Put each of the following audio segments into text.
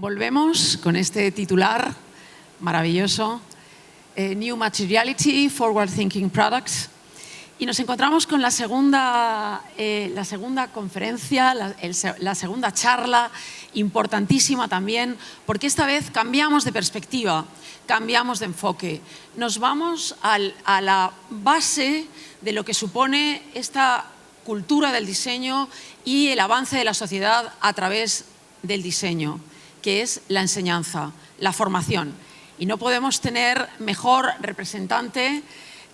volvemos con este titular maravilloso, New Materiality, Forward Thinking Products, y nos encontramos con la segunda conferencia, la segunda charla, importantísima también, porque esta vez cambiamos de perspectiva, cambiamos de enfoque. Nos vamos a la base de lo que supone esta cultura del diseño y el avance de la sociedad a través del diseño, que es la enseñanza, la formación. Y no podemos tener mejor representante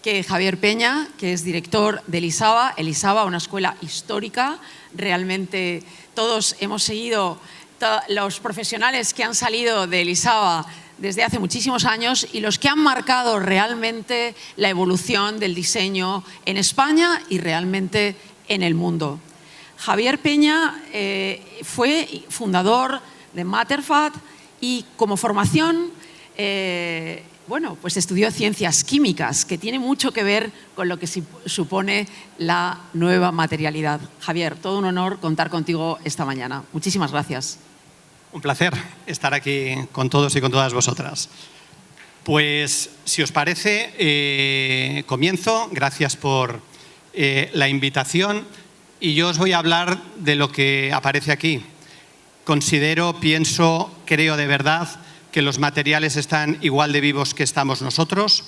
que Javier Peña, que es director del ISABA. El ISABA, una escuela histórica. Realmente todos hemos seguido los profesionales que han salido del ISABA desde hace muchísimos años y los que han marcado realmente la evolución del diseño en España y realmente en el mundo. Javier Peña fue fundador de Matterfat y como formación pues estudió ciencias químicas, que tiene mucho que ver con lo que supone la nueva materialidad. Javier, todo un honor contar contigo esta mañana. Muchísimas gracias. Un placer estar aquí con todos y con todas vosotras. Pues, si os parece, comienzo. Gracias por la invitación. Y yo os voy a hablar de lo que aparece aquí. Considero, pienso, creo de verdad que los materiales están igual de vivos que estamos nosotros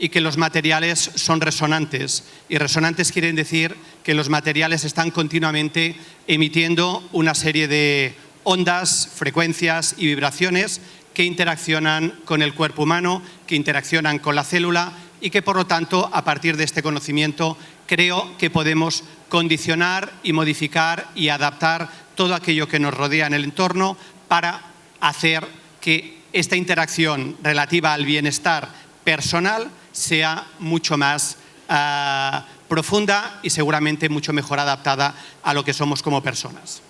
y que los materiales son resonantes. Y resonantes quieren decir que los materiales están continuamente emitiendo una serie de ondas, frecuencias y vibraciones que interaccionan con el cuerpo humano, que interaccionan con la célula y que, por lo tanto, a partir de este conocimiento, creo que podemos condicionar y modificar y adaptar todo aquello que nos rodea en el entorno para hacer que esta interacción relativa al bienestar personal sea mucho más profunda y seguramente mucho mejor adaptada a lo que somos como personas.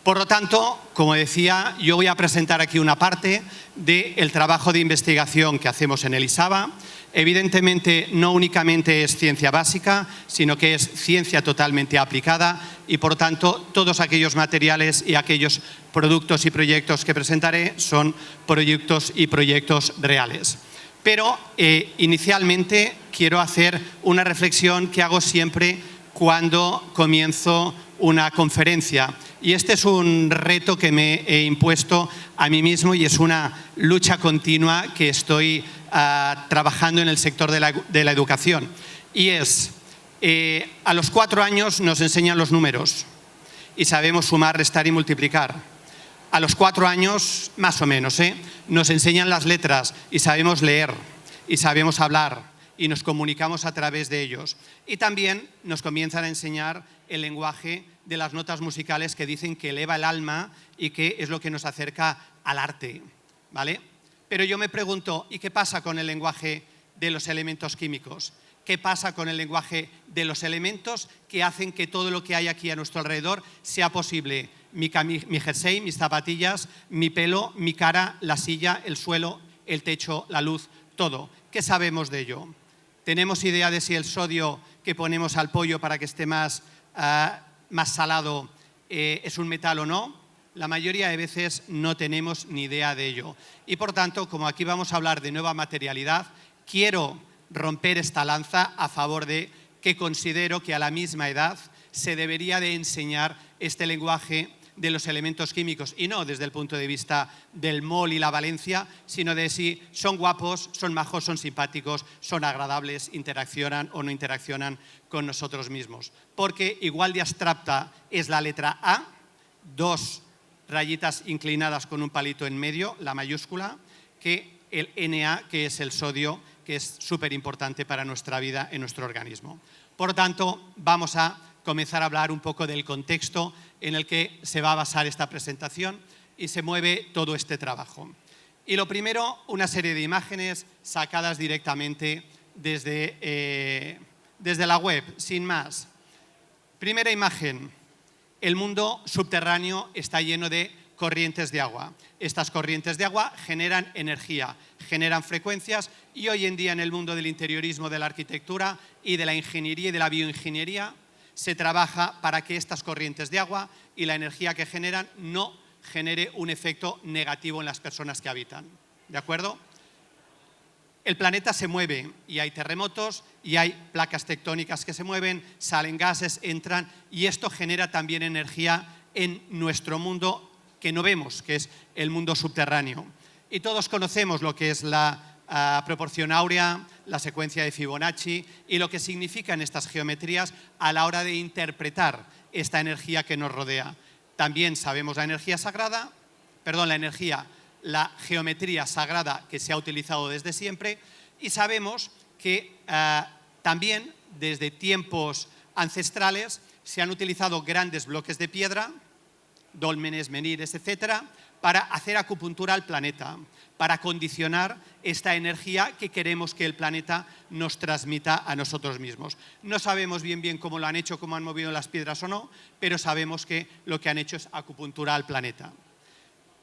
Por lo tanto, como decía, yo voy a presentar aquí una parte del trabajo de investigación que hacemos en el ISABA. Evidentemente, no únicamente es ciencia básica, sino que es ciencia totalmente aplicada y, por lo tanto, todos aquellos materiales y aquellos productos y proyectos que presentaré son productos y proyectos reales. Pero, inicialmente, quiero hacer una reflexión que hago siempre cuando comienzo una conferencia. Y este es un reto que me he impuesto a mí mismo y es una lucha continua que estoy trabajando en el sector de la educación. Y es, a los 4 años nos enseñan los números y sabemos sumar, restar y multiplicar. A los 4 años, más o menos, nos enseñan las letras y sabemos leer y sabemos hablar y nos comunicamos a través de ellos. Y también nos comienzan a enseñar el lenguaje de las notas musicales que dicen que eleva el alma y que es lo que nos acerca al arte, ¿vale? Pero yo me pregunto, ¿y qué pasa con el lenguaje de los elementos químicos? ¿Qué pasa con el lenguaje de los elementos que hacen que todo lo que hay aquí a nuestro alrededor sea posible? Mi jersey, mis zapatillas, mi pelo, mi cara, la silla, el suelo, el techo, la luz, todo. ¿Qué sabemos de ello? ¿Tenemos idea de si el sodio que ponemos al pollo para que esté más salado es un metal o no? La mayoría de veces no tenemos ni idea de ello. Y por tanto, como aquí vamos a hablar de nueva materialidad, quiero romper esta lanza a favor de que considero que a la misma edad se debería de enseñar este lenguaje de los elementos químicos, y no desde el punto de vista del mol y la valencia, sino de si son guapos, son majos, son simpáticos, son agradables, interaccionan o no interaccionan con nosotros mismos. Porque igual de abstracta es la letra A, 2 rayitas inclinadas con un palito en medio, la mayúscula, que el Na, que es el sodio, que es súper importante para nuestra vida en nuestro organismo. Por lo tanto, vamos a comenzar a hablar un poco del contexto en el que se va a basar esta presentación y se mueve todo este trabajo. Y lo primero, una serie de imágenes sacadas directamente desde la web, sin más. Primera imagen, el mundo subterráneo está lleno de corrientes de agua. Estas corrientes de agua generan energía, generan frecuencias y hoy en día en el mundo del interiorismo, de la arquitectura y de la ingeniería y de la bioingeniería se trabaja para que estas corrientes de agua y la energía que generan no genere un efecto negativo en las personas que habitan. ¿De acuerdo? El planeta se mueve y hay terremotos y hay placas tectónicas que se mueven, salen gases, entran, y esto genera también energía en nuestro mundo que no vemos, que es el mundo subterráneo. Y todos conocemos lo que es la proporción áurea, la secuencia de Fibonacci y lo que significan estas geometrías a la hora de interpretar esta energía que nos rodea. También sabemos la geometría sagrada que se ha utilizado desde siempre, y sabemos que también desde tiempos ancestrales se han utilizado grandes bloques de piedra, dólmenes, menires, etcétera, para hacer acupuntura al planeta, para condicionar esta energía que queremos que el planeta nos transmita a nosotros mismos. No sabemos bien cómo lo han hecho, cómo han movido las piedras o no, pero sabemos que lo que han hecho es acupuntura al planeta.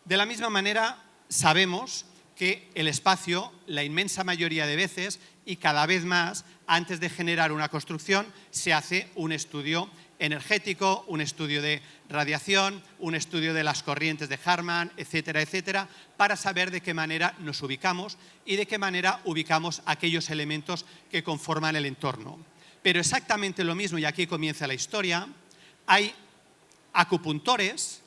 De la misma manera, sabemos que el espacio, la inmensa mayoría de veces y cada vez más, antes de generar una construcción, se hace un estudio energético, un estudio de radiación, un estudio de las corrientes de Harman, etcétera, etcétera, para saber de qué manera nos ubicamos y de qué manera ubicamos aquellos elementos que conforman el entorno. Pero exactamente lo mismo, y aquí comienza la historia, hay acupuntores,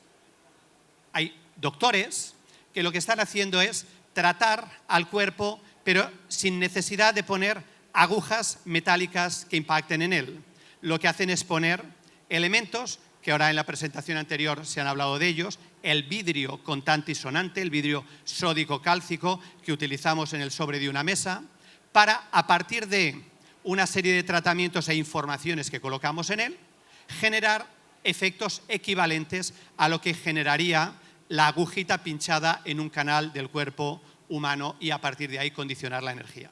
hay doctores que lo que están haciendo es tratar al cuerpo, pero sin necesidad de poner agujas metálicas que impacten en él. Lo que hacen es poner elementos, que ahora en la presentación anterior se han hablado de ellos, el vidrio contante y sonante, el vidrio sódico-cálcico que utilizamos en el sobre de una mesa, para, a partir de una serie de tratamientos e informaciones que colocamos en él, generar efectos equivalentes a lo que generaría la agujita pinchada en un canal del cuerpo humano, y a partir de ahí condicionar la energía.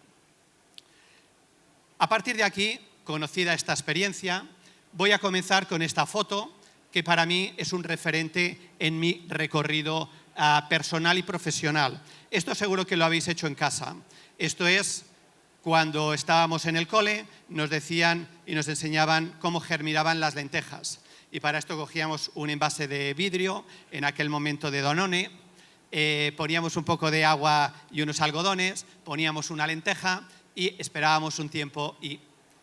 A partir de aquí, conocida esta experiencia, voy a comenzar con esta foto que para mí es un referente en mi recorrido personal y profesional. Esto seguro que lo habéis hecho en casa. Esto es cuando estábamos en el cole, nos decían y nos enseñaban cómo germinaban las lentejas. Y para esto cogíamos un envase de vidrio, en aquel momento de Danone, poníamos un poco de agua y unos algodones, poníamos una lenteja y esperábamos un tiempo y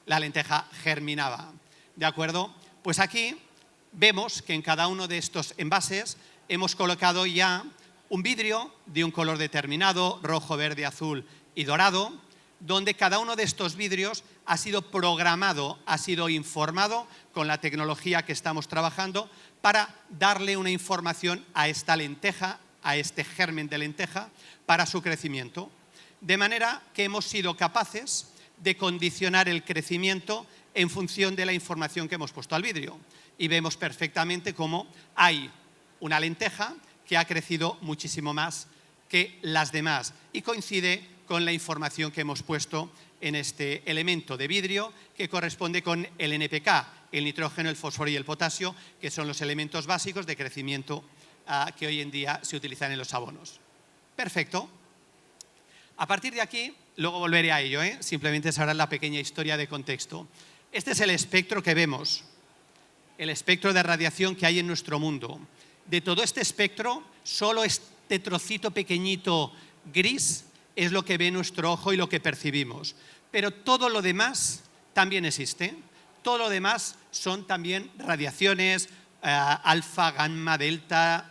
la lenteja germinaba. ¿De acuerdo? Pues aquí vemos que en cada uno de estos envases hemos colocado ya un vidrio de un color determinado, rojo, verde, azul y dorado, donde cada uno de estos vidrios ha sido programado, ha sido informado con la tecnología que estamos trabajando para darle una información a esta lenteja, a este germen de lenteja, para su crecimiento. De manera que hemos sido capaces de condicionar el crecimiento en función de la información que hemos puesto al vidrio. Y vemos perfectamente cómo hay una lenteja que ha crecido muchísimo más que las demás y coincide con la información que hemos puesto en este elemento de vidrio, que corresponde con el NPK, el nitrógeno, el fósforo y el potasio, que son los elementos básicos de crecimiento que hoy en día se utilizan en los abonos. Perfecto. A partir de aquí, luego volveré a ello, simplemente es ahora la pequeña historia de contexto. Este es el espectro que vemos, el espectro de radiación que hay en nuestro mundo. De todo este espectro, solo este trocito pequeñito gris es lo que ve nuestro ojo y lo que percibimos. Pero todo lo demás también existe. Todo lo demás son también radiaciones, alfa, gamma, delta,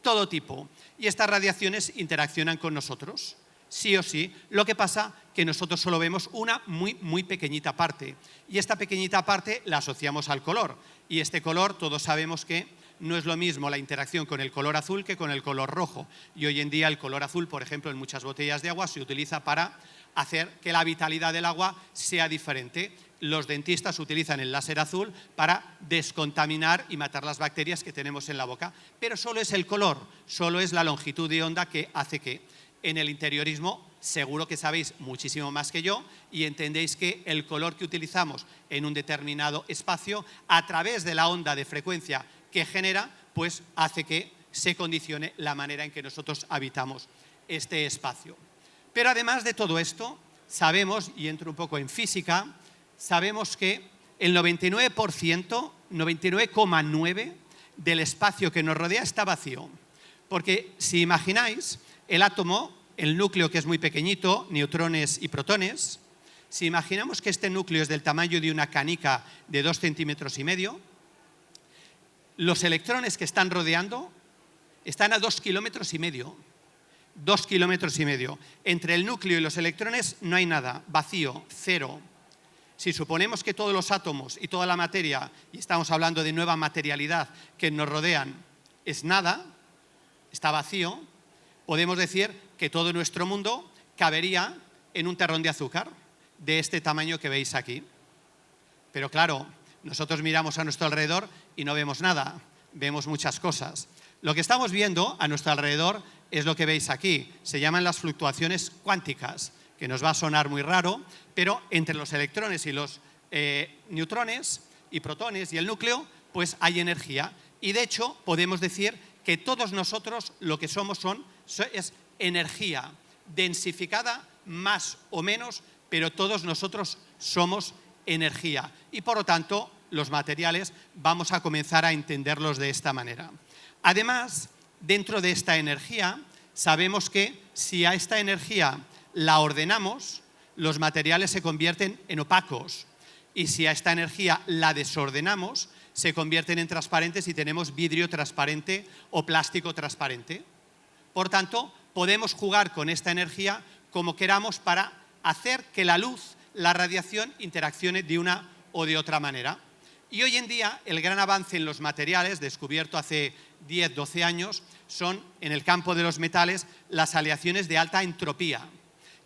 todo tipo. Y estas radiaciones interaccionan con nosotros, sí o sí. Lo que pasa que nosotros solo vemos una muy pequeñita parte. Y esta pequeñita parte la asociamos al color. Y este color, todos sabemos que no es lo mismo la interacción con el color azul que con el color rojo. Y hoy en día el color azul, por ejemplo, en muchas botellas de agua se utiliza para hacer que la vitalidad del agua sea diferente. Los dentistas utilizan el láser azul para descontaminar y matar las bacterias que tenemos en la boca. Pero solo es el color, solo es la longitud de onda que hace que en el interiorismo seguro que sabéis muchísimo más que yo y entendéis que el color que utilizamos en un determinado espacio, a través de la onda de frecuencia que genera, pues hace que se condicione la manera en que nosotros habitamos este espacio. Pero además de todo esto, sabemos, y entro un poco en física, sabemos que el 99,9% del espacio que nos rodea está vacío. Porque si imagináis el átomo, el núcleo que es muy pequeñito, neutrones y protones, si imaginamos que este núcleo es del tamaño de una canica de 2,5 centímetros, los electrones que están rodeando están a 2,5 kilómetros. 2,5 kilómetros. Entre el núcleo y los electrones no hay nada, vacío, cero. Si suponemos que todos los átomos y toda la materia, y estamos hablando de nueva materialidad que nos rodean, es nada, está vacío, podemos decir que todo nuestro mundo cabería en un terrón de azúcar de este tamaño que veis aquí. Pero claro, nosotros miramos a nuestro alrededor y no vemos nada, vemos muchas cosas. Lo que estamos viendo a nuestro alrededor es lo que veis aquí. Se llaman las fluctuaciones cuánticas, que nos va a sonar muy raro, pero entre los electrones y los neutrones y protones y el núcleo, pues hay energía. Y de hecho, podemos decir que todos nosotros lo que somos es energía densificada, más o menos, pero todos nosotros somos energía. Y por lo tanto, los materiales vamos a comenzar a entenderlos de esta manera. Además, dentro de esta energía, sabemos que si a esta energía la ordenamos, los materiales se convierten en opacos. Y si a esta energía la desordenamos, se convierten en transparentes y tenemos vidrio transparente o plástico transparente. Por tanto, podemos jugar con esta energía como queramos para hacer que la luz, la radiación, interaccione de una o de otra manera. Y hoy en día el gran avance en los materiales, descubierto hace 10, 12 años, son en el campo de los metales las aleaciones de alta entropía.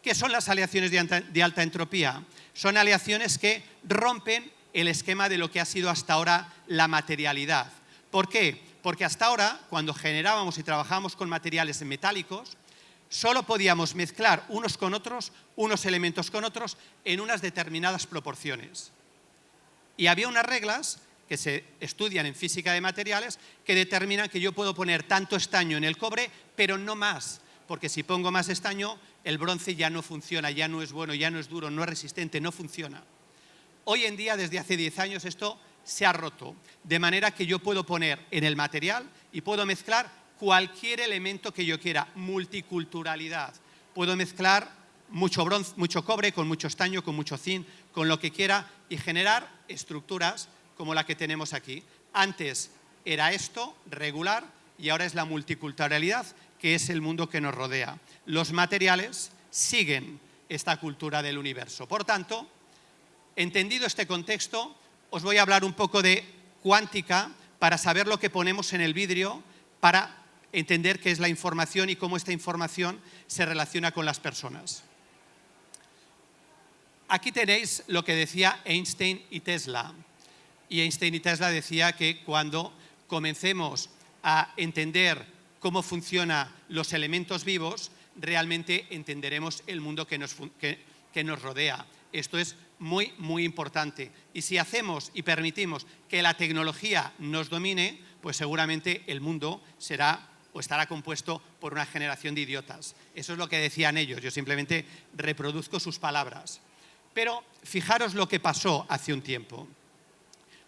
¿Qué son las aleaciones de alta entropía? Son aleaciones que rompen el esquema de lo que ha sido hasta ahora la materialidad. ¿Por qué? Porque hasta ahora, cuando generábamos y trabajábamos con materiales metálicos, solo podíamos mezclar unos con otros, unos elementos con otros, en unas determinadas proporciones. Y había unas reglas que se estudian en física de materiales que determinan que yo puedo poner tanto estaño en el cobre, pero no más, porque si pongo más estaño, el bronce ya no funciona, ya no es bueno, ya no es duro, no es resistente, no funciona. Hoy en día, desde hace 10 años, esto se ha roto, de manera que yo puedo poner en el material y puedo mezclar cualquier elemento que yo quiera, multiculturalidad. Puedo mezclar mucho bronce, mucho cobre con mucho estaño, con mucho zinc, con lo que quiera y generar estructuras como la que tenemos aquí. Antes era esto regular y ahora es la multiculturalidad, que es el mundo que nos rodea. Los materiales siguen esta cultura del universo. Por tanto, entendido este contexto, os voy a hablar un poco de cuántica para saber lo que ponemos en el vidrio, para entender qué es la información y cómo esta información se relaciona con las personas. Aquí tenéis lo que decía Einstein y Tesla. Y Einstein y Tesla decía que cuando comencemos a entender cómo funcionan los elementos vivos, realmente entenderemos el mundo que nos rodea. Esto es muy, muy importante. Y si hacemos y permitimos que la tecnología nos domine, pues seguramente el mundo será o estará compuesto por una generación de idiotas. Eso es lo que decían ellos. Yo simplemente reproduzco sus palabras. Pero fijaros lo que pasó hace un tiempo.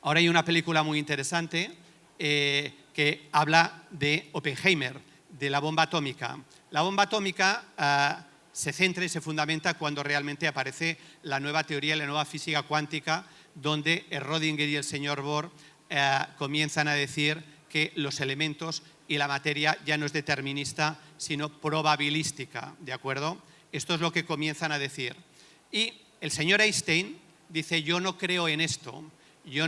Ahora hay una película muy interesante que habla de Oppenheimer, de la bomba atómica. La bomba atómica se centra y se fundamenta cuando realmente aparece la nueva teoría, la nueva física cuántica, donde Rödinger y el señor Bohr comienzan a decir que los elementos y la materia ya no es determinista, sino probabilística, ¿de acuerdo? Esto es lo que comienzan a decir. Y el señor Einstein dice, yo no creo en esto, yo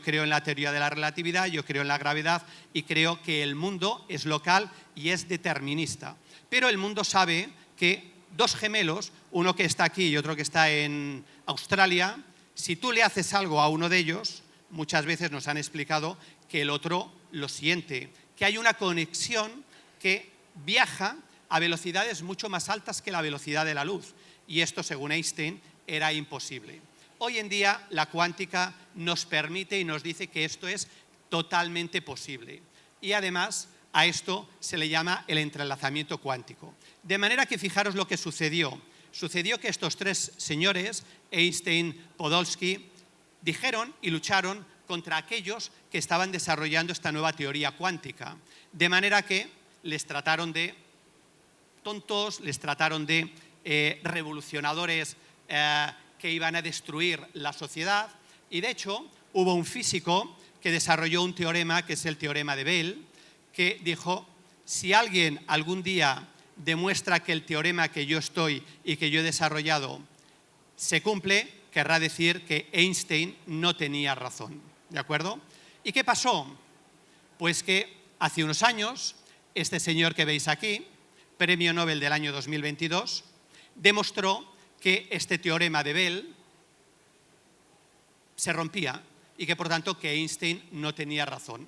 creo en la teoría de la relatividad, yo creo en la gravedad y creo que el mundo es local y es determinista. Pero el mundo sabe que dos gemelos, uno que está aquí y otro que está en Australia, si tú le haces algo a uno de ellos, muchas veces nos han explicado que el otro lo siente, que hay una conexión que viaja a velocidades mucho más altas que la velocidad de la luz. Y esto, según Einstein, era imposible. Hoy en día la cuántica nos permite y nos dice que esto es totalmente posible. Y además a esto se le llama el entrelazamiento cuántico. De manera que fijaros lo que sucedió. Sucedió que estos tres señores, Einstein, Podolsky, dijeron y lucharon contra aquellos que estaban desarrollando esta nueva teoría cuántica. De manera que les trataron de tontos, les trataron de revolucionadores que iban a destruir la sociedad. Y de hecho, hubo un físico que desarrolló un teorema, que es el teorema de Bell, que dijo, si alguien algún día demuestra que el teorema que yo estoy y que yo he desarrollado se cumple, querrá decir que Einstein no tenía razón. ¿De acuerdo? ¿Y qué pasó? Pues que hace unos años, este señor que veis aquí, Premio Nobel del año 2022, demostró que este teorema de Bell se rompía y que por tanto que Einstein no tenía razón.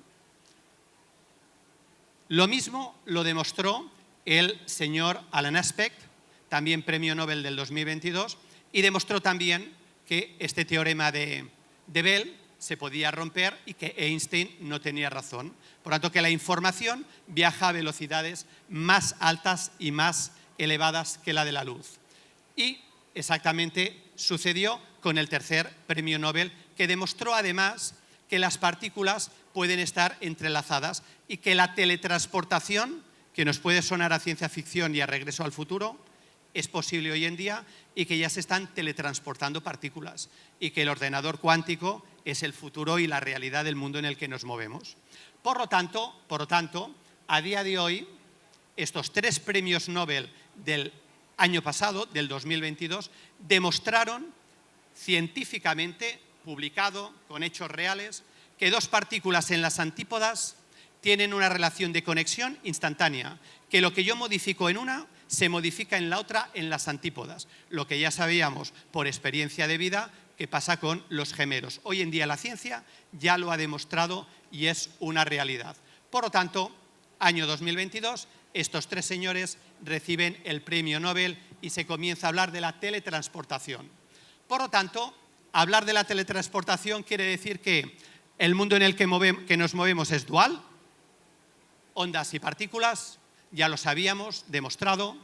Lo mismo lo demostró el señor Alan Aspect, también Premio Nobel del 2022, y demostró también que este teorema de Bell se podía romper y que Einstein no tenía razón. Por tanto, que la información viaja a velocidades más altas y más elevadas que la de la luz. Y exactamente sucedió con el tercer Premio Nobel, que demostró además que las partículas pueden estar entrelazadas y que la teletransportación, que nos puede sonar a ciencia ficción y a Regreso al Futuro, es posible hoy en día y que ya se están teletransportando partículas y que el ordenador cuántico es el futuro y la realidad del mundo en el que nos movemos. Por lo tanto, a día de hoy, estos 3 premios Nobel del año pasado, del 2022, demostraron científicamente, publicado con hechos reales, que 2 partículas en las antípodas tienen una relación de conexión instantánea, que lo que yo modifico en una se modifica en la otra en las antípodas, lo que ya sabíamos por experiencia de vida que pasa con los gemelos. Hoy en día la ciencia ya lo ha demostrado y es una realidad. Por lo tanto, año 2022, estos 3 señores reciben el premio Nobel y se comienza a hablar de la teletransportación. Por lo tanto, hablar de la teletransportación quiere decir que el mundo en el que nos movemos es dual, ondas y partículas, ya lo sabíamos, demostrado,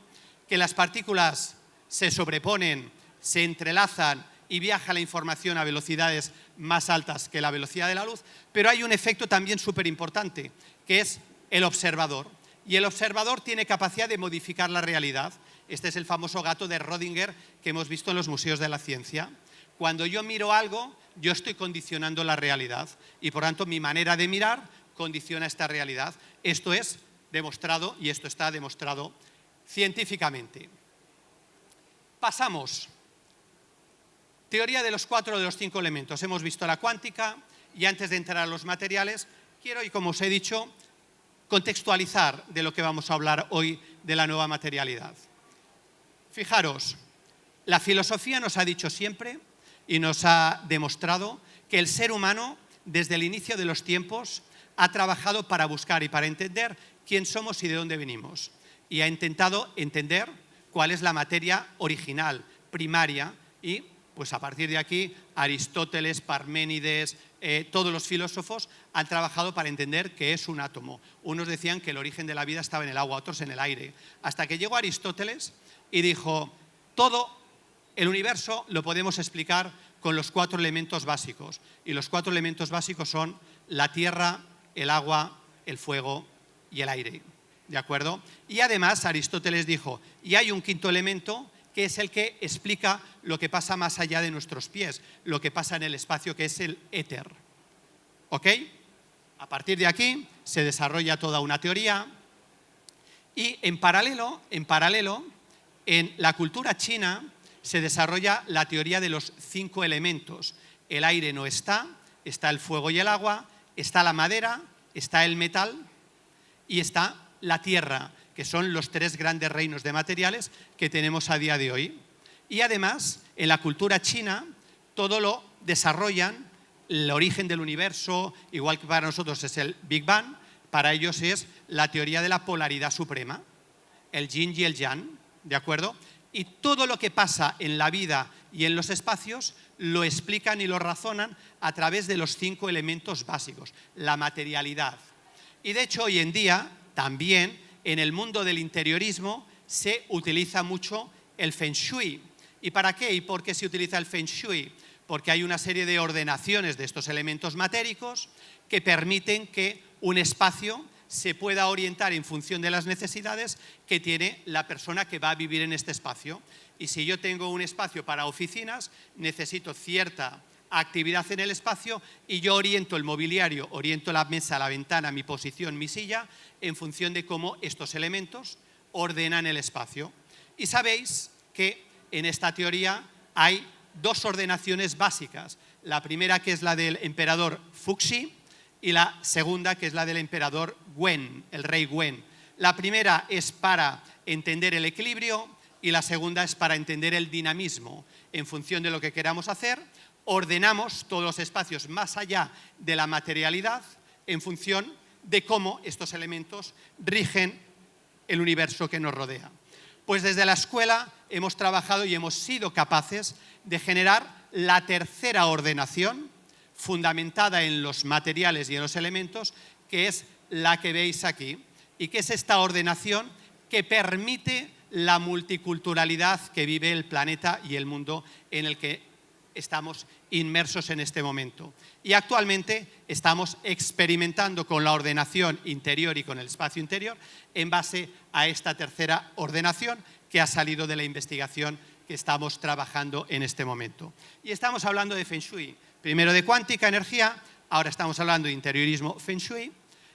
que las partículas se sobreponen, se entrelazan y viaja la información a velocidades más altas que la velocidad de la luz, pero hay un efecto también súper importante, que es el observador. Y el observador tiene capacidad de modificar la realidad. Este es el famoso gato de Rödinger que hemos visto en los museos de la ciencia. Cuando yo miro algo, yo estoy condicionando la realidad y por tanto mi manera de mirar condiciona esta realidad. Esto es demostrado y esto está demostrado científicamente. Pasamos. Teoría de los 4 de los 5 elementos. Hemos visto la cuántica y antes de entrar a los materiales, quiero, y como os he dicho, contextualizar de lo que vamos a hablar hoy de la nueva materialidad. Fijaros, la filosofía nos ha dicho siempre y nos ha demostrado que el ser humano, desde el inicio de los tiempos, ha trabajado para buscar y para entender quién somos y de dónde venimos. Y ha intentado entender cuál es la materia original, primaria, y pues a partir de aquí Aristóteles, Parménides, todos los filósofos han trabajado para entender qué es un átomo. Unos decían que el origen de la vida estaba en el agua, otros en el aire. Hasta que llegó Aristóteles y dijo, todo el universo lo podemos explicar con los 4 elementos básicos. Y los 4 elementos básicos son la tierra, el agua, el fuego y el aire. ¿De acuerdo? Y además Aristóteles dijo, y hay un 5.º elemento que es el que explica lo que pasa más allá de nuestros pies, lo que pasa en el espacio, que es el éter. ¿Ok? A partir de aquí se desarrolla toda una teoría y en paralelo, en la cultura china se desarrolla la teoría de los 5 elementos. El aire no está, está el fuego y el agua, está la madera, está el metal y está la tierra, que son los 3 grandes reinos de materiales que tenemos a día de hoy. Y además, en la cultura china, todo lo desarrollan, el origen del universo, igual que para nosotros es el Big Bang, para ellos es la teoría de la polaridad suprema, el yin y el yang, ¿de acuerdo? Y todo lo que pasa en la vida y en los espacios lo explican y lo razonan a través de los 5 elementos básicos, la materialidad. Y de hecho, hoy en día, también, en el mundo del interiorismo se utiliza mucho el Feng Shui. ¿Y para qué? ¿Y por qué se utiliza el Feng Shui? Porque hay una serie de ordenaciones de estos elementos matéricos que permiten que un espacio se pueda orientar en función de las necesidades que tiene la persona que va a vivir en este espacio. Y si yo tengo un espacio para oficinas, necesito cierta actividad en el espacio y yo oriento el mobiliario, oriento la mesa, la ventana, mi posición, mi silla, en función de cómo estos elementos ordenan el espacio. Y sabéis que en esta teoría hay dos ordenaciones básicas. La primera, que es la del emperador Fuxi, y la segunda, que es la del emperador Wen, el rey Wen. La primera es para entender el equilibrio y la segunda es para entender el dinamismo. En función de lo que queramos hacer, ordenamos todos los espacios más allá de la materialidad en función de cómo estos elementos rigen el universo que nos rodea. Pues desde la escuela hemos trabajado y hemos sido capaces de generar la tercera ordenación fundamentada en los materiales y en los elementos, que es la que veis aquí, y que es esta ordenación que permite la multiculturalidad que vive el planeta y el mundo en el que estamos inmersos en este momento. Y actualmente estamos experimentando con la ordenación interior y con el espacio interior en base a esta tercera ordenación que ha salido de la investigación que estamos trabajando en este momento. Y estamos hablando de Feng Shui, primero de cuántica, energía, ahora estamos hablando de interiorismo Feng Shui,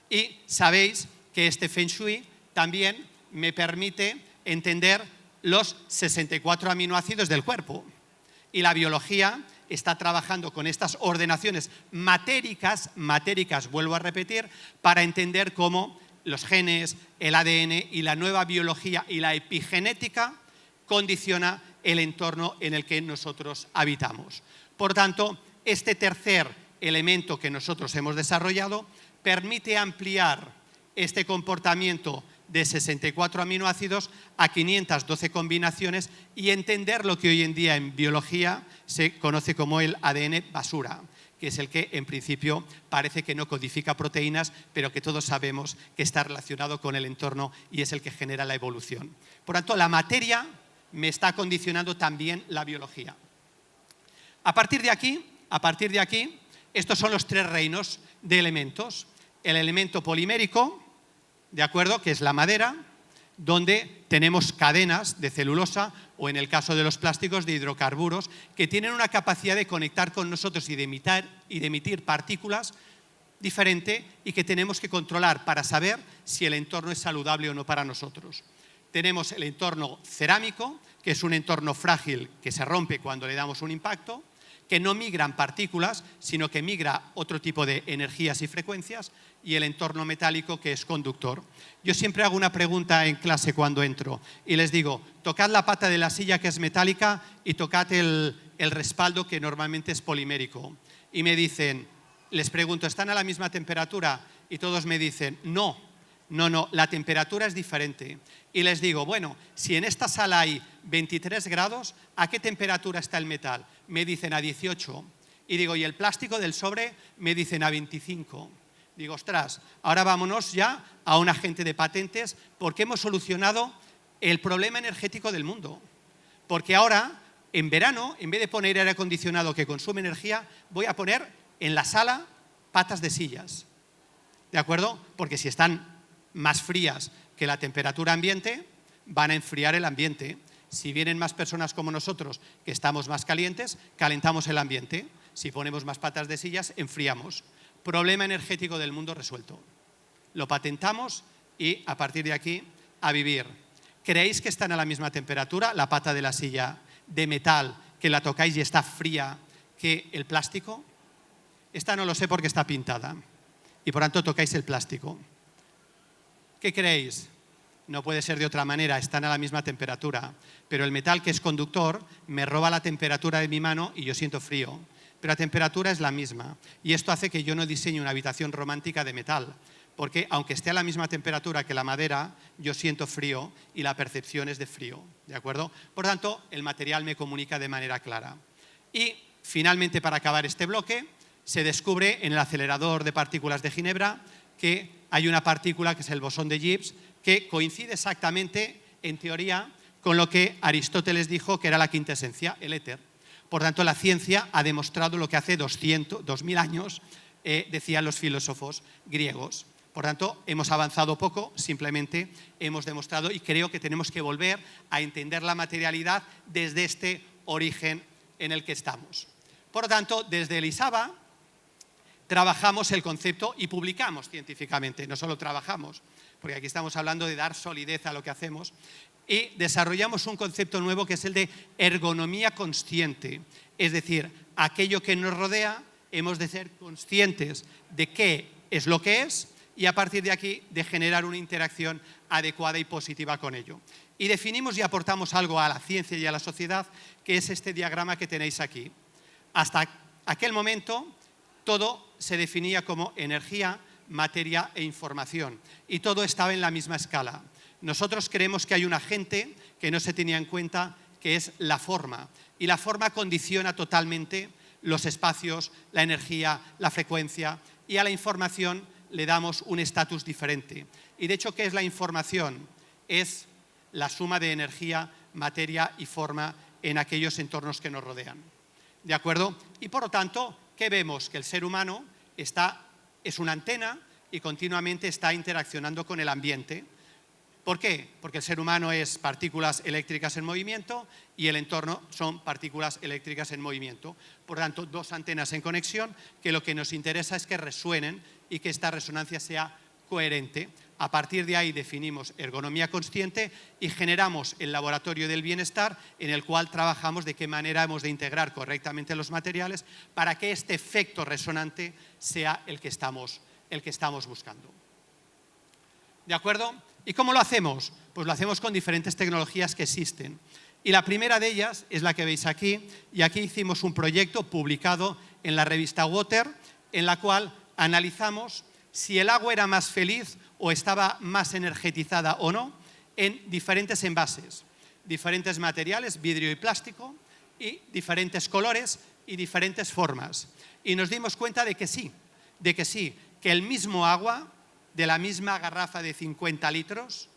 y sabéis que este Feng Shui también me permite entender los 64 aminoácidos del cuerpo. Y la biología está trabajando con estas ordenaciones matéricas, vuelvo a repetir, para entender cómo los genes, el ADN y la nueva biología y la epigenética condiciona el entorno en el que nosotros habitamos. Por tanto, este tercer elemento que nosotros hemos desarrollado permite ampliar este comportamiento de 64 aminoácidos a 512 combinaciones y entender lo que hoy en día en biología se conoce como el ADN basura, que es el que en principio parece que no codifica proteínas, pero que todos sabemos que está relacionado con el entorno y es el que genera la evolución. Por tanto, la materia me está condicionando también la biología. A partir de aquí, estos son los tres reinos de elementos. El elemento polimérico, ¿de acuerdo?, que es la madera, donde tenemos cadenas de celulosa o, en el caso de los plásticos, de hidrocarburos, que tienen una capacidad de conectar con nosotros y de emitir partículas diferente y que tenemos que controlar para saber si el entorno es saludable o no para nosotros. Tenemos el entorno cerámico, que es un entorno frágil que se rompe cuando le damos un impacto, que no migran partículas, sino que migra otro tipo de energías y frecuencias, y el entorno metálico, que es conductor. Yo siempre hago una pregunta en clase cuando entro y les digo, tocad la pata de la silla, que es metálica, y tocad el respaldo, que normalmente es polimérico. Y me dicen, les pregunto, ¿están a la misma temperatura? Y todos me dicen, no, la temperatura es diferente. Y les digo, bueno, si en esta sala hay 23 grados, ¿a qué temperatura está el metal? Me dicen a 18. Y digo, ¿y el plástico del sobre? Me dicen a 25. Digo, ostras, ahora vámonos ya a un agente de patentes, porque hemos solucionado el problema energético del mundo. Porque ahora, en verano, en vez de poner aire acondicionado que consume energía, voy a poner en la sala patas de sillas. ¿De acuerdo? Porque si están más frías que la temperatura ambiente, van a enfriar el ambiente. Si vienen más personas como nosotros, que estamos más calientes, calentamos el ambiente. Si ponemos más patas de sillas, enfriamos. Problema energético del mundo resuelto. Lo patentamos y a partir de aquí a vivir. ¿Creéis que están a la misma temperatura la pata de la silla de metal, que la tocáis y está fría, que el plástico? Esta no lo sé porque está pintada y por tanto tocáis el plástico. ¿Qué creéis? No puede ser de otra manera, están a la misma temperatura, pero el metal, que es conductor, me roba la temperatura de mi mano y yo siento frío. Pero la temperatura es la misma y esto hace que yo no diseñe una habitación romántica de metal, porque aunque esté a la misma temperatura que la madera, yo siento frío y la percepción es de frío, ¿de acuerdo? Por tanto, el material me comunica de manera clara. Y finalmente, para acabar este bloque, se descubre en el acelerador de partículas de Ginebra que hay una partícula, que es el bosón de Gibbs, que coincide exactamente, en teoría, con lo que Aristóteles dijo que era la quinta esencia, el éter. Por tanto, la ciencia ha demostrado lo que hace 2000 años decían los filósofos griegos. Por tanto, hemos avanzado poco, simplemente hemos demostrado y creo que tenemos que volver a entender la materialidad desde este origen en el que estamos. Por lo tanto, desde el ISABA trabajamos el concepto y publicamos científicamente, no solo trabajamos, porque aquí estamos hablando de dar solidez a lo que hacemos, y desarrollamos un concepto nuevo que es el de ergonomía consciente, es decir, aquello que nos rodea hemos de ser conscientes de qué es lo que es y a partir de aquí de generar una interacción adecuada y positiva con ello. Y definimos y aportamos algo a la ciencia y a la sociedad, que es este diagrama que tenéis aquí. Hasta aquel momento todo se definía como energía, materia e información y todo estaba en la misma escala. Nosotros creemos que hay un agente que no se tenía en cuenta, que es la forma, y la forma condiciona totalmente los espacios, la energía, la frecuencia, y a la información le damos un estatus diferente. Y de hecho, ¿qué es la información? Es la suma de energía, materia y forma en aquellos entornos que nos rodean. ¿De acuerdo? Y por lo tanto, ¿qué vemos? Que el ser humano es una antena y continuamente está interaccionando con el ambiente. ¿Por qué? Porque el ser humano es partículas eléctricas en movimiento y el entorno son partículas eléctricas en movimiento. Por tanto, dos antenas en conexión que lo que nos interesa es que resuenen y que esta resonancia sea coherente. A partir de ahí definimos ergonomía consciente y generamos el laboratorio del bienestar en el cual trabajamos de qué manera hemos de integrar correctamente los materiales para que este efecto resonante sea el que estamos buscando. ¿De acuerdo? ¿Y cómo lo hacemos? Pues lo hacemos con diferentes tecnologías que existen. Y la primera de ellas es la que veis aquí, y aquí hicimos un proyecto publicado en la revista Water, en la cual analizamos si el agua era más feliz o estaba más energetizada o no en diferentes envases, diferentes materiales, vidrio y plástico, y diferentes colores y diferentes formas. Y nos dimos cuenta de que sí, que el mismo agua de la misma garrafa de 50 litros,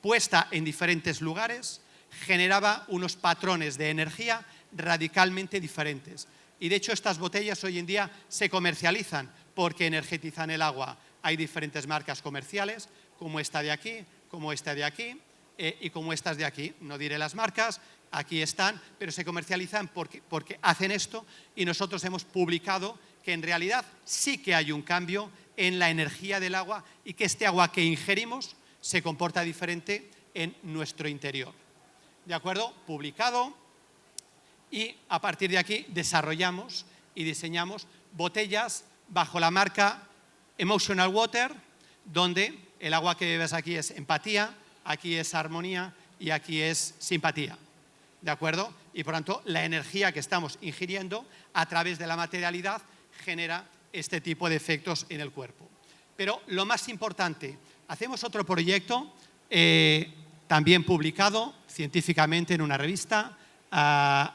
puesta en diferentes lugares, generaba unos patrones de energía radicalmente diferentes. Y de hecho estas botellas hoy en día se comercializan porque energetizan el agua. Hay diferentes marcas comerciales, como esta de aquí, como esta de aquí y como estas de aquí. No diré las marcas, aquí están, pero se comercializan porque hacen esto y nosotros hemos publicado que en realidad sí que hay un cambio en la energía del agua y que este agua que ingerimos se comporta diferente en nuestro interior. ¿De acuerdo? Publicado, y a partir de aquí desarrollamos y diseñamos botellas bajo la marca Emotional Water, donde el agua que bebes aquí es empatía, aquí es armonía y aquí es simpatía. ¿De acuerdo? Y por tanto la energía que estamos ingiriendo a través de la materialidad genera este tipo de efectos en el cuerpo. Pero lo más importante, hacemos otro proyecto también publicado científicamente en una revista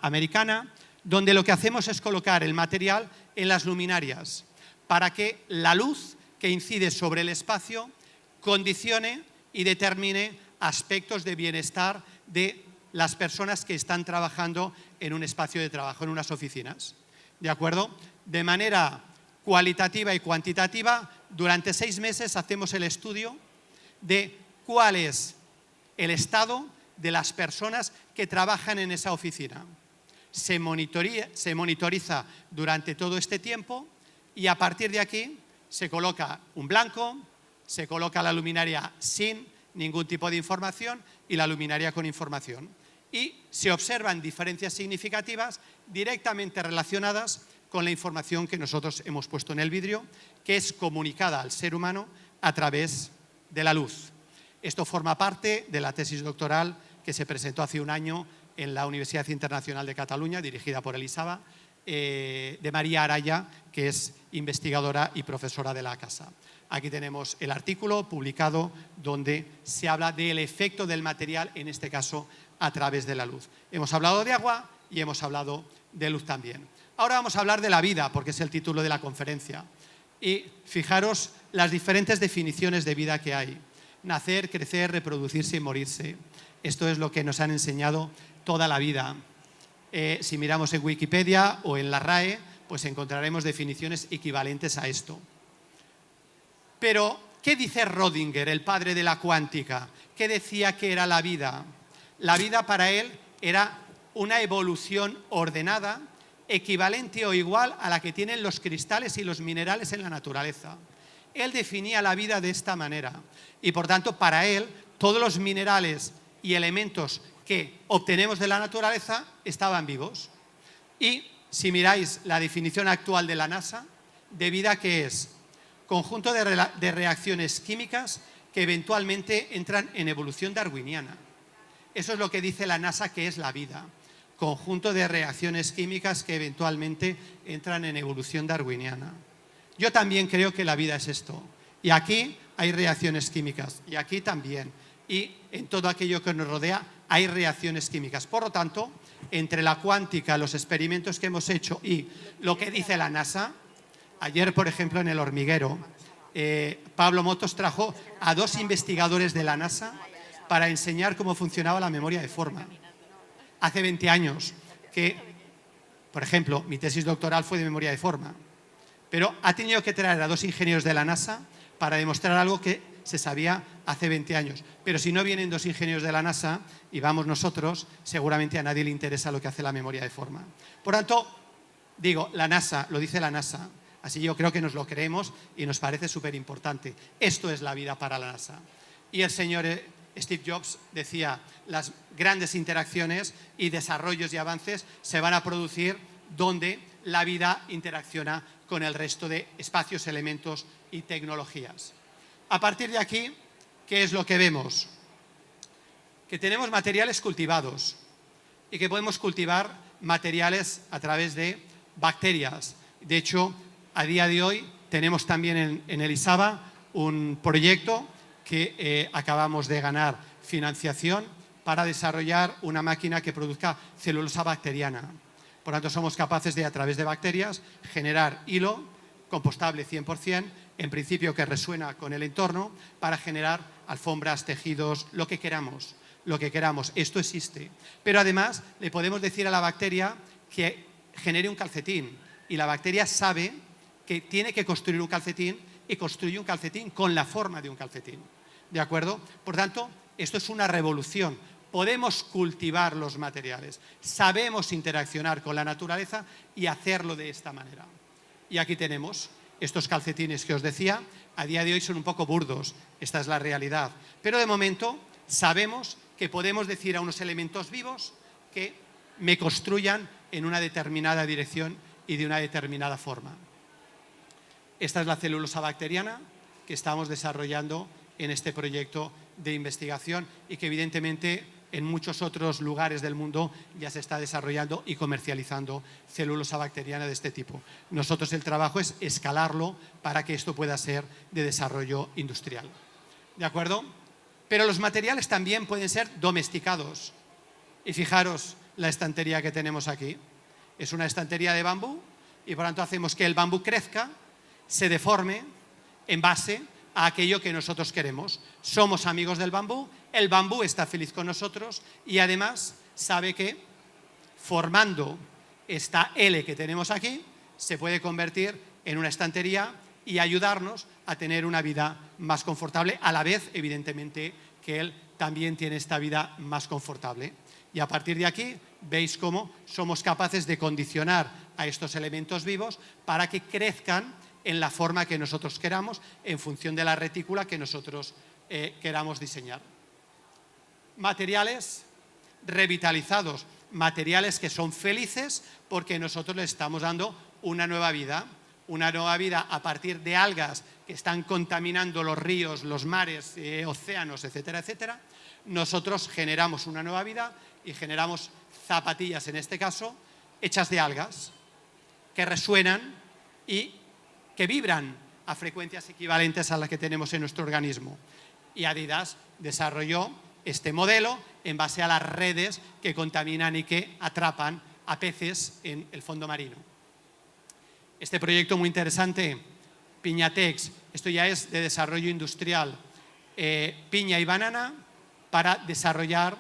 americana, donde lo que hacemos es colocar el material en las luminarias para que la luz que incide sobre el espacio condicione y determine aspectos de bienestar de las personas que están trabajando en un espacio de trabajo, en unas oficinas. ¿De acuerdo? De manera cualitativa y cuantitativa, durante 6 meses hacemos el estudio de cuál es el estado de las personas que trabajan en esa oficina. Se monitoriza durante todo este tiempo y a partir de aquí se coloca un blanco, se coloca la luminaria sin ningún tipo de información y la luminaria con información. Y se observan diferencias significativas directamente relacionadas con la información que nosotros hemos puesto en el vidrio, que es comunicada al ser humano a través de la luz. Esto forma parte de la tesis doctoral que se presentó hace un año en la Universidad Internacional de Cataluña, dirigida por el ISABA, de María Araya, que es investigadora y profesora de la casa. Aquí tenemos el artículo publicado donde se habla del efecto del material, en este caso a través de la luz. Hemos hablado de agua y hemos hablado de luz también. Ahora vamos a hablar de la vida, porque es el título de la conferencia. Y fijaros las diferentes definiciones de vida que hay. Nacer, crecer, reproducirse y morirse. Esto es lo que nos han enseñado toda la vida. Si miramos en Wikipedia o en la RAE, pues encontraremos definiciones equivalentes a esto. Pero, ¿Qué dice Rödinger, el padre de la cuántica? ¿Qué decía que era la vida? La vida para él era una evolución ordenada, equivalente o igual a la que tienen los cristales y los minerales en la naturaleza. Él definía la vida de esta manera y, por tanto, para él, todos los minerales y elementos que obtenemos de la naturaleza estaban vivos. Y si miráis la definición actual de la NASA, de vida, ¿qué es? Conjunto de reacciones químicas que eventualmente entran en evolución darwiniana. Eso es lo que dice la NASA que es la vida. Conjunto de reacciones químicas que eventualmente entran en evolución darwiniana. Yo también creo que la vida es esto. Y aquí hay reacciones químicas. Y aquí también. Y en todo aquello que nos rodea hay reacciones químicas. Por lo tanto, entre la cuántica, los experimentos que hemos hecho y lo que dice la NASA, ayer, por ejemplo, en El Hormiguero, Pablo Motos trajo a 2 investigadores de la NASA para enseñar cómo funcionaba la memoria de forma. Hace 20 años que, por ejemplo, mi tesis doctoral fue de memoria de forma, pero ha tenido que traer a 2 ingenieros de la NASA para demostrar algo que se sabía hace 20 años. Pero si no vienen 2 ingenieros de la NASA y vamos nosotros, seguramente a nadie le interesa lo que hace la memoria de forma. Por tanto, digo, la NASA, lo dice la NASA, así yo creo que nos lo creemos y nos parece súper importante. Esto es la vida para la NASA. Y el señor Steve Jobs decía, las grandes interacciones y desarrollos y avances se van a producir donde la vida interacciona con el resto de espacios, elementos y tecnologías. A partir de aquí, ¿qué es lo que vemos? Que tenemos materiales cultivados y que podemos cultivar materiales a través de bacterias. De hecho, a día de hoy tenemos también en Elisava un proyecto que acabamos de ganar financiación para desarrollar una máquina que produzca celulosa bacteriana. Por lo tanto, somos capaces de, a través de bacterias, generar hilo compostable 100%, en principio que resuena con el entorno, para generar alfombras, tejidos, lo que queramos. Lo que queramos. Esto existe. Pero además le podemos decir a la bacteria que genere un calcetín. Y la bacteria sabe que tiene que construir un calcetín y construye un calcetín con la forma de un calcetín. ¿De acuerdo? Por tanto, esto es una revolución. Podemos cultivar los materiales, sabemos interaccionar con la naturaleza y hacerlo de esta manera. Y aquí tenemos estos calcetines que os decía, a día de hoy son un poco burdos, esta es la realidad. Pero de momento sabemos que podemos decir a unos elementos vivos que me construyan en una determinada dirección y de una determinada forma. Esta es la celulosa bacteriana que estamos desarrollando en este proyecto de investigación y que evidentemente en muchos otros lugares del mundo ya se está desarrollando y comercializando celulosa bacteriana de este tipo. Nosotros el trabajo es escalarlo para que esto pueda ser de desarrollo industrial. ¿De acuerdo? Pero los materiales también pueden ser domesticados. Y fijaros la estantería que tenemos aquí. Es una estantería de bambú y por tanto hacemos que el bambú crezca, se deforme en base a aquello que nosotros queremos. Somos amigos del bambú, el bambú está feliz con nosotros y además sabe que formando esta L que tenemos aquí se puede convertir en una estantería y ayudarnos a tener una vida más confortable, a la vez, evidentemente, que él también tiene esta vida más confortable. Y a partir de aquí veis cómo somos capaces de condicionar a estos elementos vivos para que crezcan en la forma que nosotros queramos, en función de la retícula que nosotros queramos diseñar. Materiales revitalizados, materiales que son felices porque nosotros les estamos dando una nueva vida a partir de algas que están contaminando los ríos, los mares, océanos, etcétera, etcétera. Nosotros generamos una nueva vida y generamos zapatillas, en este caso, hechas de algas, que resuenan y que vibran a frecuencias equivalentes a las que tenemos en nuestro organismo. Y Adidas desarrolló este modelo en base a las redes que contaminan y que atrapan a peces en el fondo marino. Este proyecto muy interesante, Piñatex, esto ya es de desarrollo industrial, piña y banana, para desarrollar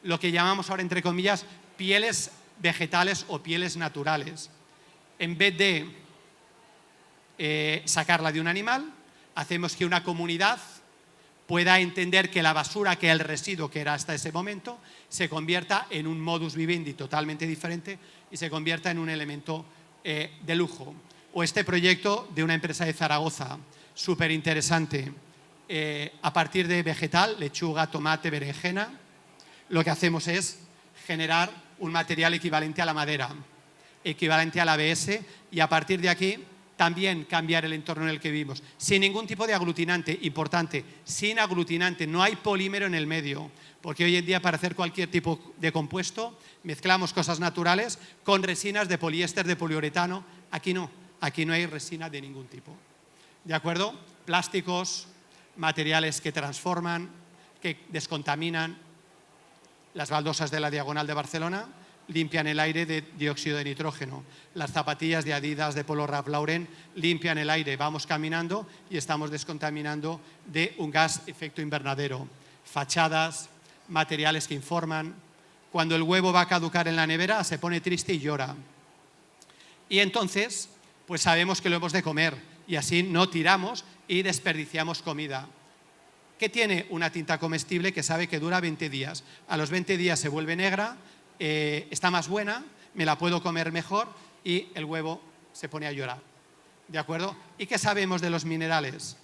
lo que llamamos ahora, entre comillas, pieles vegetales o pieles naturales. En vez de sacarla de un animal, hacemos que una comunidad pueda entender que la basura, que el residuo que era hasta ese momento, se convierta en un modus vivendi totalmente diferente y se convierta en un elemento de lujo. O este proyecto de una empresa de Zaragoza, súper interesante, a partir de vegetal, lechuga, tomate, berenjena, lo que hacemos es generar un material equivalente a la madera, equivalente al ABS, y a partir de aquí también cambiar el entorno en el que vivimos, sin ningún tipo de aglutinante. Importante, sin aglutinante, no hay polímero en el medio, porque hoy en día para hacer cualquier tipo de compuesto mezclamos cosas naturales con resinas de poliéster, de poliuretano. Aquí no hay resina de ningún tipo. ¿De acuerdo? Plásticos, materiales que transforman, que descontaminan. Las baldosas de la Diagonal de Barcelona limpian el aire de dióxido de nitrógeno. Las zapatillas de Adidas, de Polo Ralph Lauren, limpian el aire. Vamos caminando y estamos descontaminando de un gas efecto invernadero. Fachadas, materiales que informan. Cuando el huevo va a caducar en la nevera, se pone triste y llora. Y entonces, pues sabemos que lo hemos de comer y así no tiramos y desperdiciamos comida. ¿Qué tiene una tinta comestible que sabe que dura 20 días? A los 20 días se vuelve negra, está más buena, me la puedo comer mejor y el huevo se pone a llorar. ¿De acuerdo? ¿Y qué sabemos de los minerales?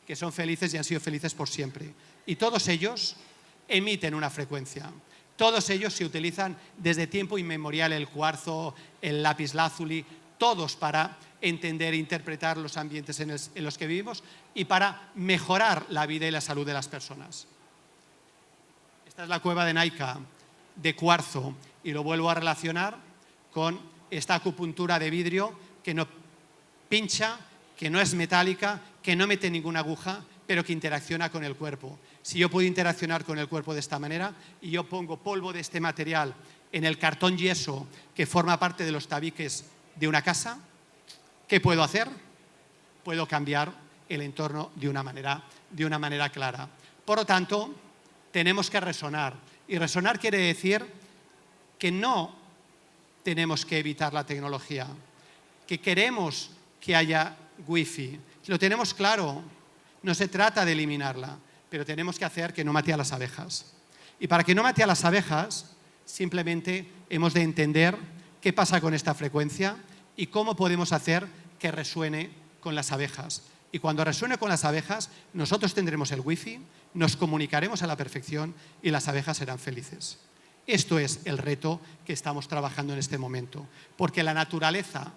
Que son felices y han sido felices por siempre. Y todos ellos emiten una frecuencia. Todos ellos se utilizan desde tiempo inmemorial, el cuarzo, el lapislázuli, todos para entender e interpretar los ambientes en los que vivimos y para mejorar la vida y la salud de las personas. Esta es la cueva de Naika, de cuarzo, y lo vuelvo a relacionar con esta acupuntura de vidrio que no pincha, que no es metálica, que no mete ninguna aguja, pero que interacciona con el cuerpo. Si yo puedo interaccionar con el cuerpo de esta manera y yo pongo polvo de este material en el cartón yeso que forma parte de los tabiques de una casa, ¿qué puedo hacer? Puedo cambiar el entorno de una manera clara. Por lo tanto, tenemos que resonar. Y resonar quiere decir que no tenemos que evitar la tecnología, que queremos que haya wifi. Lo tenemos claro, no se trata de eliminarla, pero tenemos que hacer que no mate a las abejas. Y para que no mate a las abejas, simplemente hemos de entender qué pasa con esta frecuencia y cómo podemos hacer que resuene con las abejas. Y cuando resuene con las abejas, nosotros tendremos el wifi, nos comunicaremos a la perfección y las abejas serán felices. Esto es el reto que estamos trabajando en este momento, porque la naturaleza,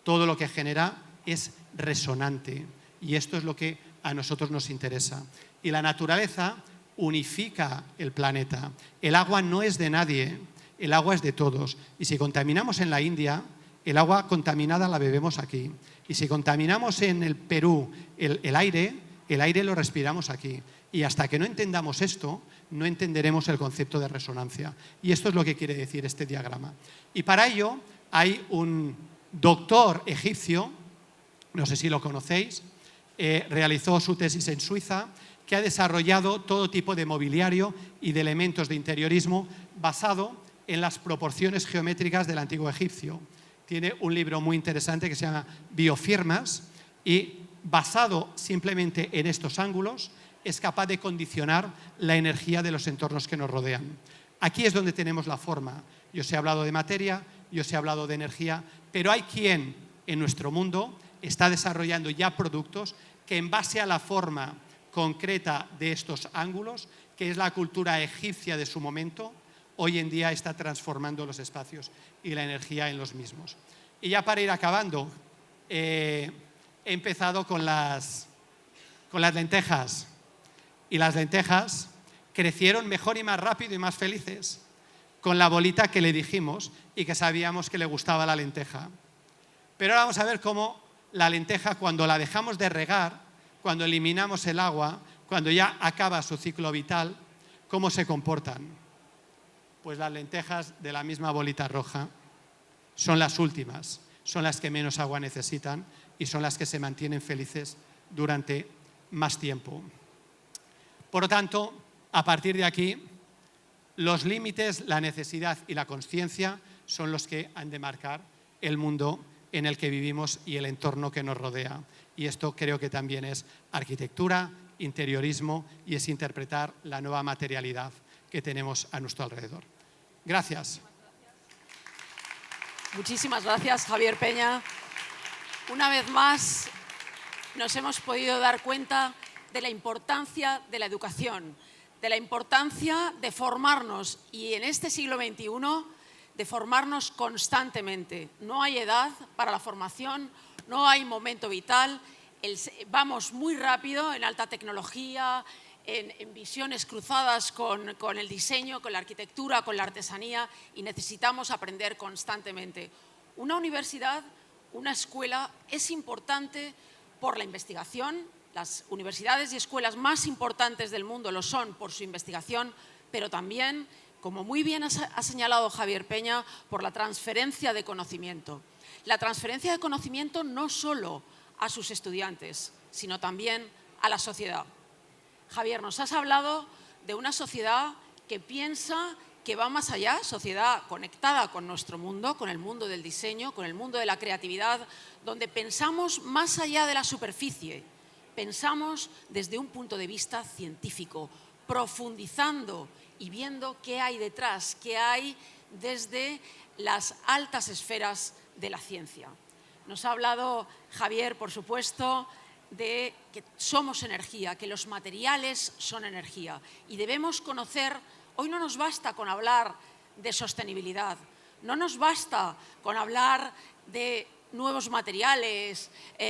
todo lo que genera es resonante y esto es lo que a nosotros nos interesa. Y la naturaleza unifica el planeta. El agua no es de nadie, el agua es de todos. Y si contaminamos en la India, el agua contaminada la bebemos aquí. Y si contaminamos en el Perú el aire lo respiramos aquí. Y hasta que no entendamos esto, no entenderemos el concepto de resonancia. Y esto es lo que quiere decir este diagrama. Y para ello hay un doctor egipcio, no sé si lo conocéis, realizó su tesis en Suiza, que ha desarrollado todo tipo de mobiliario y de elementos de interiorismo basado en las proporciones geométricas del antiguo egipcio. Tiene un libro muy interesante que se llama Biofirmas y basado simplemente en estos ángulos es capaz de condicionar la energía de los entornos que nos rodean. Aquí es donde tenemos la forma. Yo os he hablado de materia, yo os he hablado de energía, pero hay quien en nuestro mundo está desarrollando ya productos que en base a la forma concreta de estos ángulos, que es la cultura egipcia de su momento, hoy en día está transformando los espacios y la energía en los mismos. Y ya para ir acabando, he empezado con las lentejas. Y las lentejas crecieron mejor y más rápido y más felices con la bolita que le dijimos y que sabíamos que le gustaba la lenteja. Pero ahora vamos a ver cómo la lenteja, cuando la dejamos de regar, cuando eliminamos el agua, cuando ya acaba su ciclo vital, ¿cómo se comportan? Pues las lentejas de la misma bolita roja son las últimas, son las que menos agua necesitan y son las que se mantienen felices durante más tiempo. Por lo tanto, a partir de aquí, los límites, la necesidad y la consciencia son los que han de marcar el mundo en el que vivimos y el entorno que nos rodea. Y esto creo que también es arquitectura, interiorismo y es interpretar la nueva materialidad que tenemos a nuestro alrededor. Gracias. Muchísimas gracias, Javier Peña. Una vez más nos hemos podido dar cuenta de la importancia de la educación, de la importancia de formarnos y en este siglo XXI de formarnos constantemente. No hay edad para la formación, no hay momento vital, vamos muy rápido en alta tecnología, en visiones cruzadas con el diseño, con la arquitectura, con la artesanía y necesitamos aprender constantemente. Una universidad, una escuela es importante por la investigación. Las universidades y escuelas más importantes del mundo lo son por su investigación, pero también, como muy bien ha señalado Javier Peña, por la transferencia de conocimiento. La transferencia de conocimiento no solo a sus estudiantes, sino también a la sociedad. Javier, nos has hablado de una sociedad que piensa que va más allá, sociedad conectada con nuestro mundo, con el mundo del diseño, con el mundo de la creatividad, donde pensamos más allá de la superficie, pensamos desde un punto de vista científico, profundizando y viendo qué hay detrás, qué hay desde las altas esferas de la ciencia. Nos ha hablado Javier, por supuesto, de que somos energía, que los materiales son energía y debemos conocer, hoy no nos basta con hablar de sostenibilidad, no nos basta con hablar de nuevos materiales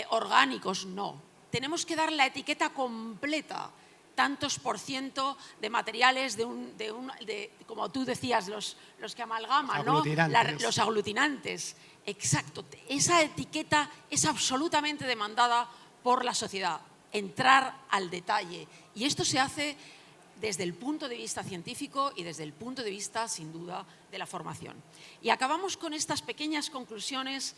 orgánicos, no. Tenemos que dar la etiqueta completa, tantos por ciento de materiales, como tú decías, los que amalgaman, ¿no? Los aglutinantes. Exacto, esa etiqueta es absolutamente demandada por la sociedad, entrar al detalle. Y esto se hace desde el punto de vista científico y desde el punto de vista, sin duda, de la formación. Y acabamos con estas pequeñas conclusiones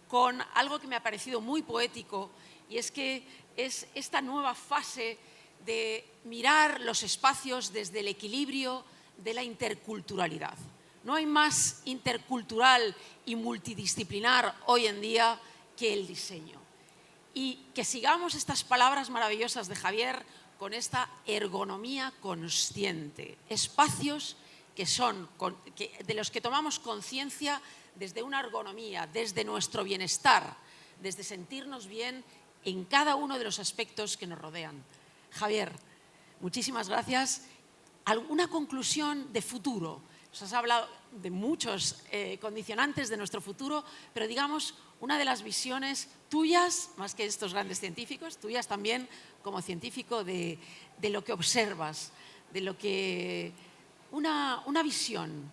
con algo que me ha parecido muy poético, y es que es esta nueva fase de mirar los espacios desde el equilibrio de la interculturalidad. No hay más intercultural y multidisciplinar hoy en día que el diseño. Y que sigamos estas palabras maravillosas de Javier con esta ergonomía consciente. Espacios de los que tomamos conciencia desde una ergonomía, desde nuestro bienestar, desde sentirnos bien en cada uno de los aspectos que nos rodean. Javier, muchísimas gracias. ¿Alguna conclusión de futuro? Nos has hablado de muchos condicionantes de nuestro futuro, pero digamos una de las visiones tuyas, más que estos grandes científicos, tuyas también como científico de lo que observas, de lo que... una visión.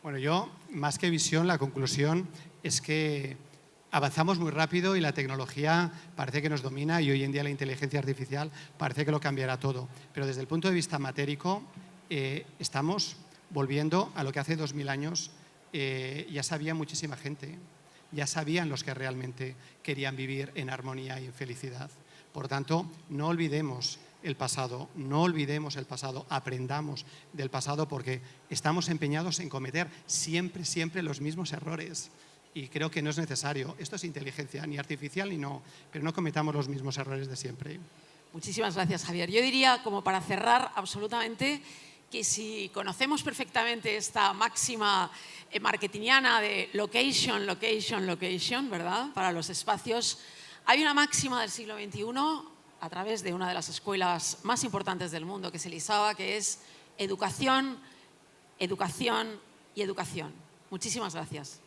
Bueno, yo, más que visión, la conclusión es que avanzamos muy rápido y la tecnología parece que nos domina y hoy en día la inteligencia artificial parece que lo cambiará todo. Pero desde el punto de vista matérico estamos volviendo a lo que hace 2000 años ya sabía muchísima gente, ya sabían los que realmente querían vivir en armonía y en felicidad. Por tanto, no olvidemos el pasado, aprendamos del pasado porque estamos empeñados en cometer siempre los mismos errores. Y creo que no es necesario. Esto es inteligencia, ni artificial ni no, pero no cometamos los mismos errores de siempre. Muchísimas gracias, Javier. Yo diría, como para cerrar absolutamente, que si conocemos perfectamente esta máxima marketingiana de location, location, location, ¿verdad?, para los espacios, hay una máxima del siglo XXI a través de una de las escuelas más importantes del mundo, que es el ISABA, que es educación, educación y educación. Muchísimas gracias.